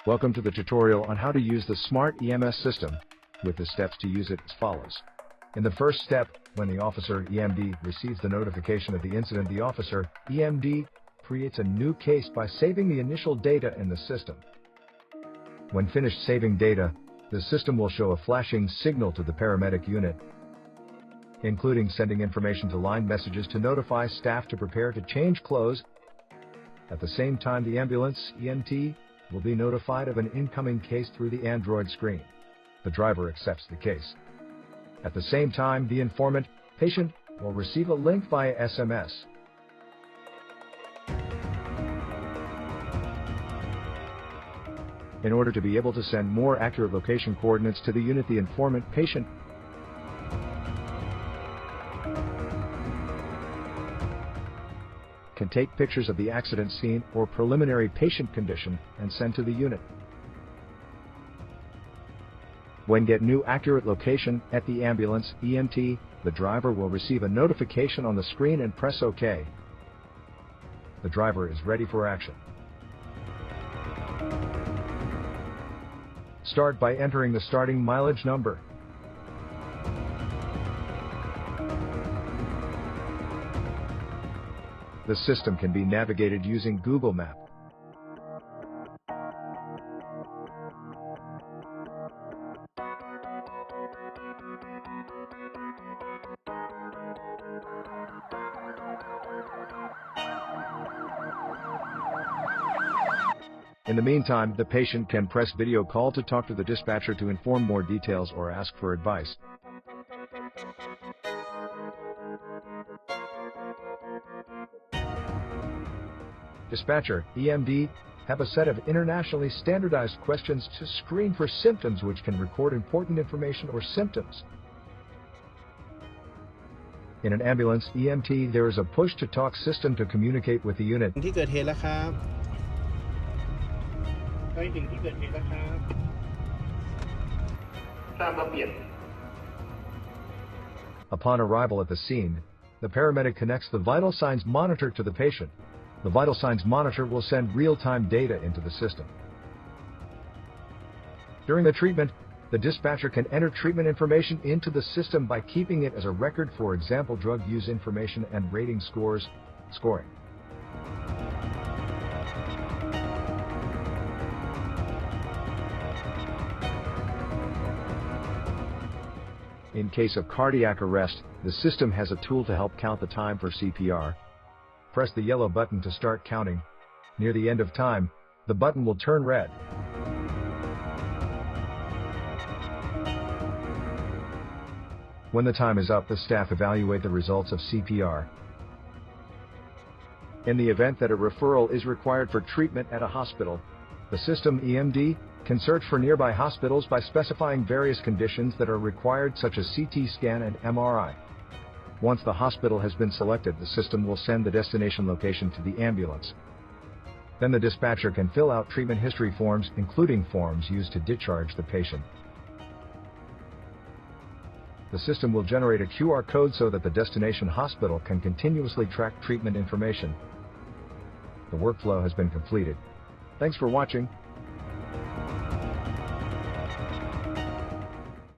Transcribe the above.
Welcome to the tutorial on how to use the Smart EMS system, with the steps to use it as follows. In the first step, when the officer EMD receives the notification of the incident, the officer EMD creates a new case by saving the initial data in the system. When finished saving data, the system will show a flashing signal to the paramedic unit, including sending information to line messages to notify staff to prepare to change clothes. At the same time, the ambulance EMT will be notified of an incoming case through the Android screen. The driver accepts the case. At the same time, the informant patient will receive a link via SMS. In order to be able to send more accurate location coordinates to the unit, the informant patient can take pictures of the accident scene or preliminary patient condition and send to the unit. When get new accurate location at the ambulance EMT, the driver will receive a notification on the screen and press OK. The driver is ready for action. Start by entering the starting mileage number. The system can be navigated using Google Map. In the meantime, the patient can press video call to talk to the dispatcher to inform more details or ask for advice. Dispatcher, EMD, have a set of internationally standardized questions to screen for symptoms which can record important information or symptoms. In an ambulance EMT, there is a push-to-talk system to communicate with the unit. Upon arrival at the scene, the paramedic connects the vital signs monitor to the patient. The vital signs monitor will send real-time data into the system. During the treatment, the dispatcher can enter treatment information into the system by keeping it as a record, for example, drug use information and rating scoring. In case of cardiac arrest, the system has a tool to help count the time for CPR. Press the yellow button to start counting. Near the end of time, the button will turn red. When the time is up, the staff evaluate the results of CPR. In the event that a referral is required for treatment at a hospital, the system EMD can search for nearby hospitals by specifying various conditions that are required, such as CT scan and MRI. Once the hospital has been selected, the system will send the destination location to the ambulance. Then the dispatcher can fill out treatment history forms, including forms used to discharge the patient. The system will generate a QR code so that the destination hospital can continuously track treatment information. The workflow has been completed. Thanks for watching.